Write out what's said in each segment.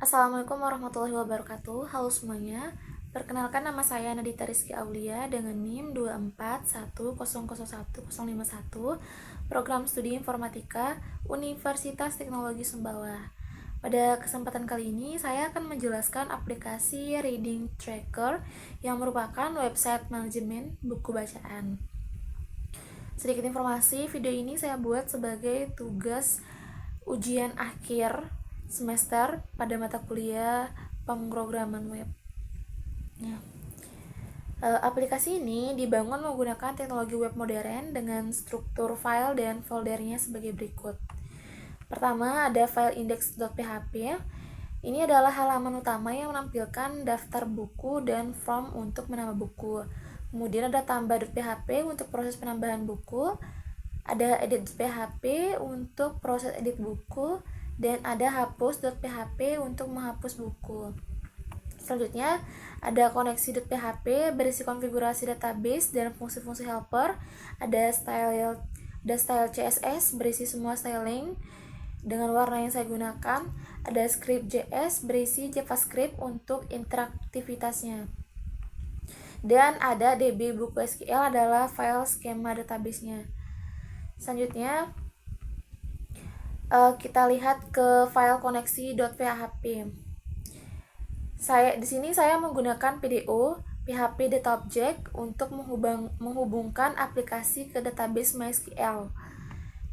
Assalamualaikum warahmatullahi wabarakatuh. Halo semuanya. Perkenalkan, nama saya Nadita Rizky Aulia dengan NIM 241001051, Program Studi Informatika Universitas Teknologi Sumbawa. Pada kesempatan kali ini saya akan menjelaskan aplikasi Reading Tracker yang merupakan website manajemen buku bacaan. Sedikit informasi, video ini saya buat sebagai tugas ujian akhir semester pada mata kuliah pemrograman web. Aplikasi ini dibangun menggunakan teknologi web modern dengan struktur file dan foldernya sebagai berikut. Pertama, ada file index.php. Ini adalah halaman utama yang menampilkan daftar buku dan form untuk menambah buku. Kemudian ada tambah.php untuk proses penambahan buku, ada edit.php untuk proses edit buku, dan ada hapus.php untuk menghapus buku. Selanjutnya ada koneksi.php berisi konfigurasi database dan fungsi-fungsi helper. Ada style CSS berisi semua styling dengan warna yang saya gunakan. Ada script.js berisi JavaScript untuk interaktivitasnya. Dan ada DB buku SQL adalah file skema database-nya. Selanjutnya kita lihat ke file koneksi.php. Di sini saya menggunakan PDO, PHP Data Object, untuk menghubungkan aplikasi ke database MySQL.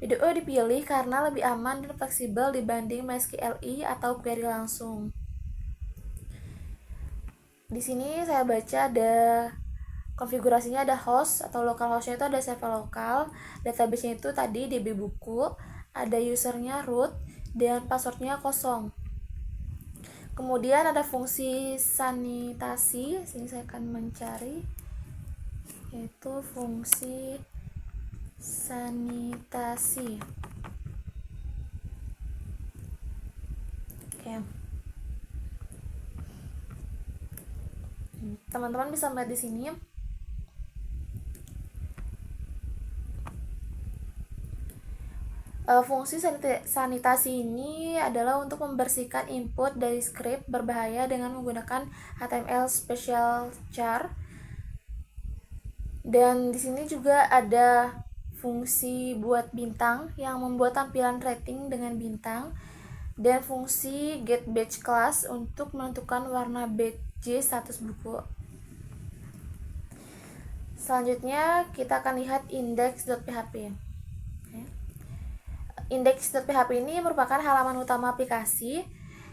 PDO dipilih karena lebih aman dan fleksibel dibanding MySQLi atau query langsung. Di sini saya baca ada konfigurasinya, ada host atau localhost-nya itu ada server lokal, database-nya itu tadi DB buku, ada usernya root, dan passwordnya kosong. Kemudian ada fungsi sanitasi. Sini saya akan mencari, yaitu fungsi sanitasi. Oke. Teman-teman bisa melihat di sini. Fungsi sanitasi ini adalah untuk membersihkan input dari script berbahaya dengan menggunakan HTML special char. Dan di sini juga ada fungsi buat bintang yang membuat tampilan rating dengan bintang, dan fungsi get badge class untuk menentukan warna badge status buku. Selanjutnya kita akan lihat index.php. Index.php ini merupakan halaman utama aplikasi,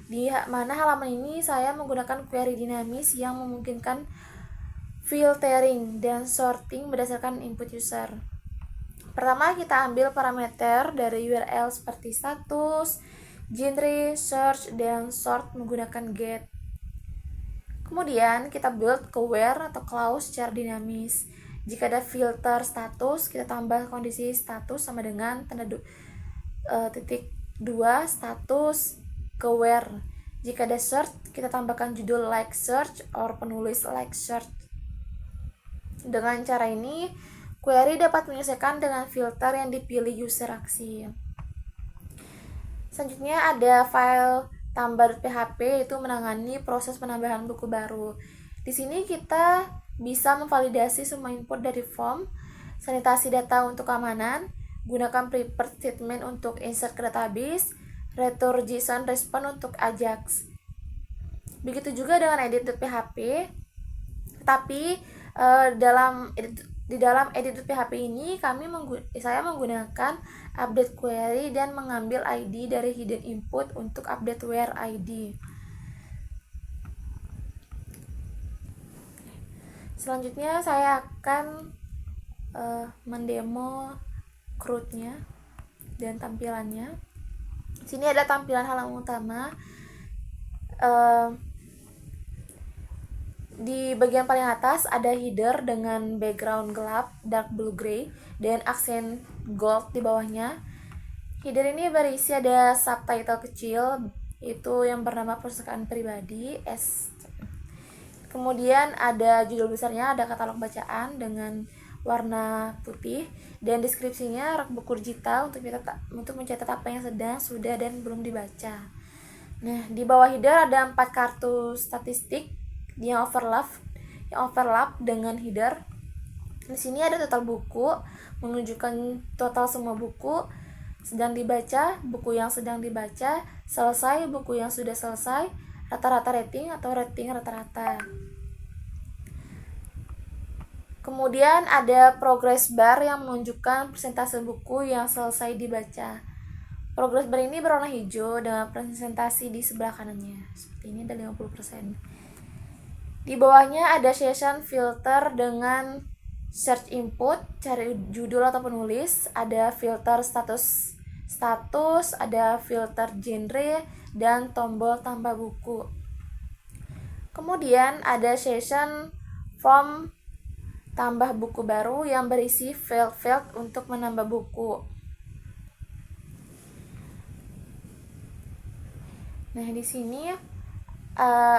di mana halaman ini saya menggunakan query dinamis yang memungkinkan filtering dan sorting berdasarkan input user. Pertama, kita ambil parameter dari URL seperti status, genre, search, dan sort menggunakan get. Kemudian kita build ke where atau clause secara dinamis. Jika ada filter status, kita tambah kondisi status sama dengan tanda titik 2 status ke where. Jika ada search, kita tambahkan judul like search or penulis like search. Dengan cara ini, query dapat menyelesaikan dengan filter yang dipilih user aksi. Selanjutnya ada file tambah.php, itu menangani proses penambahan buku baru. Di sini kita bisa memvalidasi semua input dari form, sanitasi data untuk keamanan, gunakan prepare statement untuk insert ke database, return JSON response untuk Ajax. Begitu juga dengan edit.php. Tapi di dalam edit.php ini saya menggunakan update query dan mengambil ID dari hidden input untuk update where ID. Selanjutnya saya akan mendemo CRUD-nya dan tampilannya. Sini ada tampilan halaman utama. Di bagian paling atas ada header dengan background gelap dark blue gray dan aksen gold di bawahnya. Header ini berisi ada subtitle kecil, itu yang bernama perpustakaan pribadi S. Kemudian ada judul besarnya, ada katalog bacaan dengan warna putih, dan deskripsinya rak buku digital untuk mencatat apa yang sedang, sudah, dan belum dibaca. Nah, di bawah header ada 4 kartu statistik yang overlap dengan header. Di sini ada total buku, menunjukkan total semua buku, sedang dibaca, buku yang sedang dibaca, selesai, buku yang sudah selesai, rata-rata rating atau rating rata-rata. Kemudian ada progress bar yang menunjukkan persentase buku yang selesai dibaca. Progress bar ini berwarna hijau dengan presentasi di sebelah kanannya. Seperti ini ada 50%. Di bawahnya ada session filter dengan search input, cari judul atau penulis, ada filter status, ada filter genre, dan tombol tambah buku. Kemudian ada session form tambah buku baru yang berisi field untuk menambah buku. Nah, di sini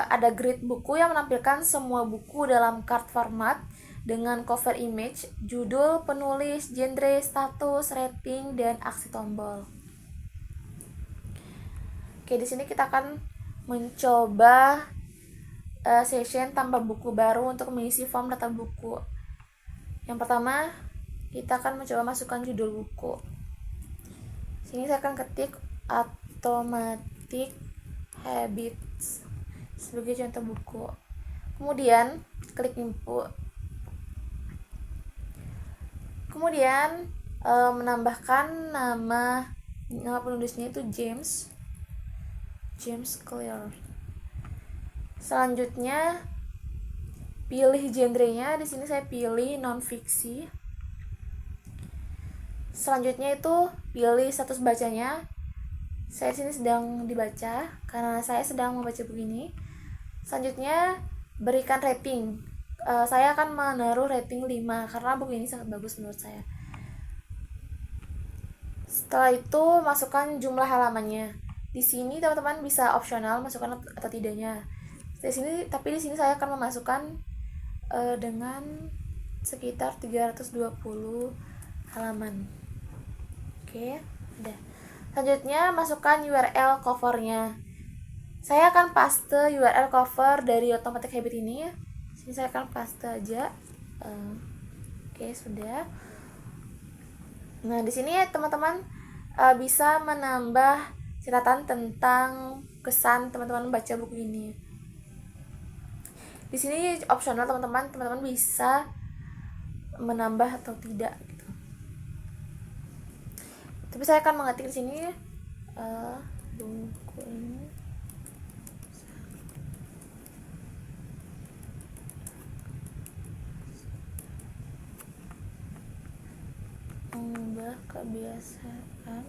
ada grid buku yang menampilkan semua buku dalam card format dengan cover image, judul, penulis, genre, status, rating, dan aksi tombol. Oke, di sini kita akan mencoba session tambah buku baru untuk mengisi form data buku. Yang pertama, kita akan mencoba masukkan judul buku. Sini saya akan ketik Automatic Habits sebagai contoh buku. Kemudian klik input. Kemudian menambahkan nama penulisnya itu James Clear. Selanjutnya pilih genrenya, di sini saya pilih non-fiksi. Selanjutnya itu pilih status bacanya. Saya di sini sedang dibaca karena saya sedang membaca buku ini. Selanjutnya berikan rating. Saya akan menaruh rating 5 karena buku ini sangat bagus menurut saya. Setelah itu masukkan jumlah halamannya. Di sini teman-teman bisa opsional masukkan atau tidaknya. Tapi di sini saya akan memasukkan dengan sekitar 320 halaman. Oke, udah. Selanjutnya masukkan URL covernya. Saya akan paste URL cover dari Automatic Habit ini. Sini saya akan paste aja. Oke, sudah. Nah, di sini teman-teman bisa menambah catatan tentang kesan teman-teman membaca buku ini. Di sini opsional teman-teman bisa menambah atau tidak gitu. Tapi saya akan mengetik di sini buku ini mengubah kebiasaan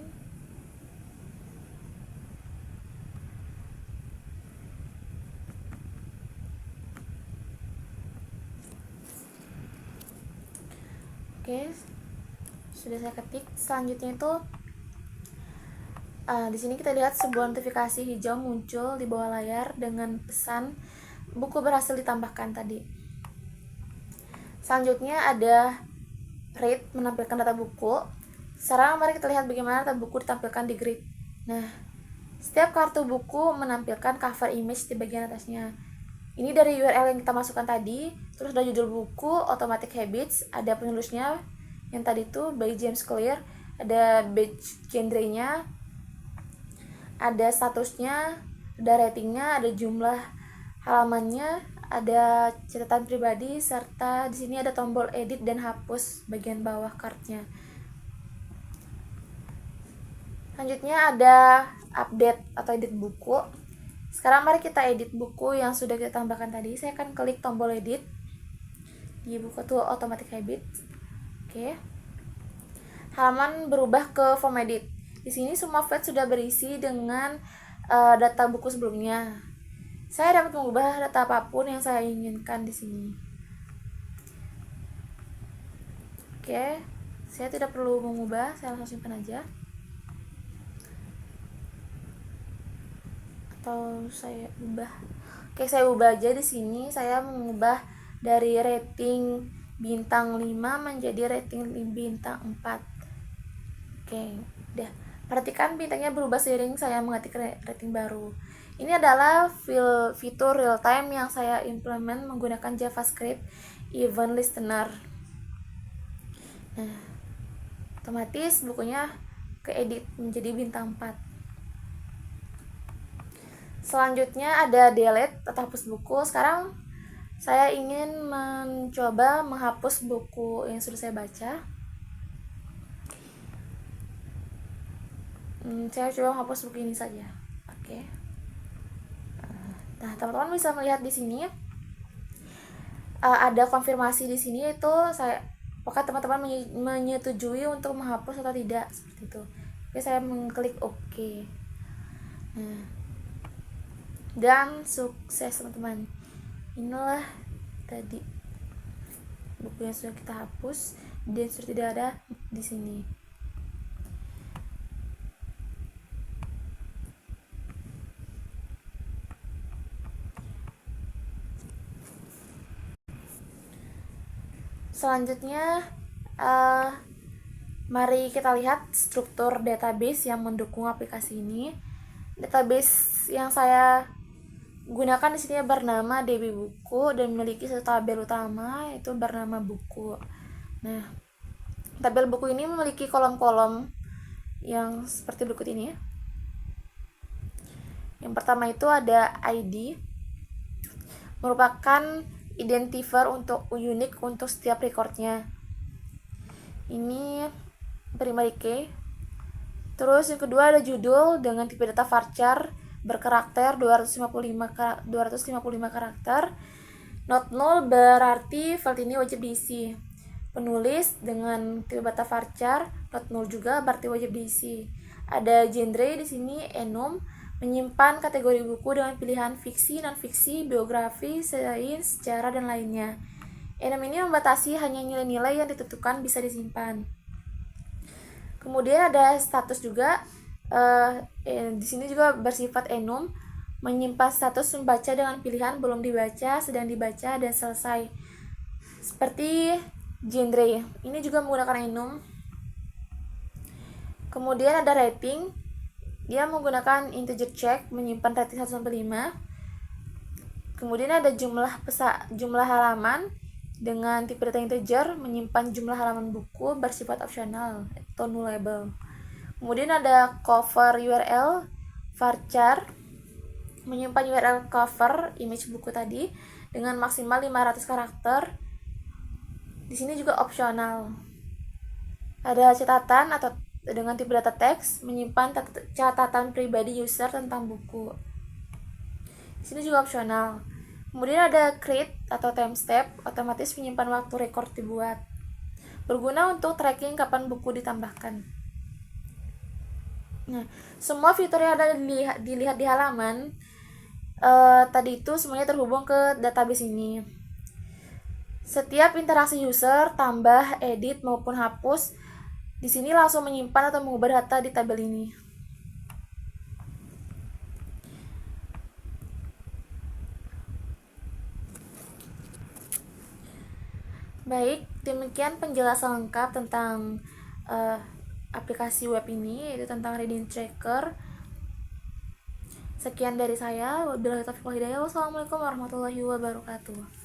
Oke, sudah saya ketik. Selanjutnya itu di sini kita lihat sebuah notifikasi hijau muncul di bawah layar dengan pesan buku berhasil ditambahkan tadi. Selanjutnya ada rate menampilkan data buku. Sekarang mari kita lihat bagaimana data buku ditampilkan di grid. Nah, setiap kartu buku menampilkan cover image di bagian atasnya. Ini dari URL yang kita masukkan tadi. Terus ada judul buku, Automatic Habits, ada penulisnya yang tadi itu by James Clear, ada batch genre-nya, ada statusnya, ada ratingnya, ada jumlah halamannya, ada catatan pribadi, serta di sini ada tombol edit dan hapus bagian bawah kartnya. Selanjutnya ada update atau edit buku. Sekarang mari kita edit buku yang sudah kita tambahkan tadi. Saya akan klik tombol edit di buku itu Automatic Habit. Oke. Halaman berubah ke form edit. Di sini semua field sudah berisi dengan data buku sebelumnya. Saya dapat mengubah data apapun yang saya inginkan di sini. Oke. Saya tidak perlu mengubah, saya langsung simpan aja. Atau saya ubah. Oke, saya ubah aja di sini. Saya mengubah dari rating bintang 5 menjadi rating bintang 4. Oke, udah. Perhatikan bintangnya berubah seiring saya mengetik rating baru. Ini adalah fitur real time yang saya implement menggunakan JavaScript Event Listener. Nah, otomatis bukunya keedit menjadi bintang 4. Selanjutnya ada delete atau hapus buku. Sekarang saya ingin mencoba menghapus buku yang sudah saya baca. Saya coba menghapus buku ini saja. Oke. Nah, teman-teman bisa melihat di sini ada konfirmasi di sini, itu apakah teman-teman menyetujui untuk menghapus atau tidak, seperti itu. Oke, saya mengklik OK. Nah, dan sukses teman-teman. Inilah tadi buku yang sudah kita hapus dan sudah tidak ada di sini. Selanjutnya, mari kita lihat struktur database yang mendukung aplikasi ini. Database yang saya gunakan di sini bernama DB Buku dan memiliki satu tabel utama, yaitu bernama buku. Nah, tabel buku ini memiliki kolom-kolom yang seperti berikut ini. Yang pertama itu ada ID, merupakan identifier untuk unik untuk setiap recordnya. Ini primary key. Terus yang kedua ada judul dengan tipe data varchar berkarakter 255 karakter. Not null berarti file ini wajib diisi. Penulis dengan tipe data varchar not null juga berarti wajib diisi. Ada genre di sini enum, menyimpan kategori buku dengan pilihan fiksi, non-fiksi, biografi, sains, sejarah, dan lainnya. Enum ini membatasi hanya nilai-nilai yang ditentukan bisa disimpan. Kemudian ada status juga. Di sini juga bersifat enum, menyimpan status membaca dengan pilihan belum dibaca, sedang dibaca, dan selesai. Seperti genre, ini juga menggunakan enum. Kemudian ada rating. Dia menggunakan integer check, menyimpan rating 1 sampai 5. Kemudian ada jumlah halaman dengan tipe data integer, menyimpan jumlah halaman buku bersifat opsional atau nullable. Kemudian ada cover URL varchar, menyimpan URL cover image buku tadi dengan maksimal 500 karakter. Di sini juga opsional. Ada catatan atau dengan tipe data teks, menyimpan catatan pribadi user tentang buku. Di sini juga opsional. Kemudian ada create atau timestamp, otomatis menyimpan waktu record dibuat. Berguna untuk tracking kapan buku ditambahkan. Nah, semua fitur yang ada dilihat di halaman tadi itu semuanya terhubung ke database ini. Setiap interaksi user, tambah, edit maupun hapus, di sini langsung menyimpan atau mengubah data di tabel ini. Baik, demikian penjelasan lengkap tentang aplikasi web ini, yaitu tentang Reading Tracker. Sekian dari saya. Wabillahi taufiq wal hidayah. Wassalamualaikum warahmatullahi wabarakatuh.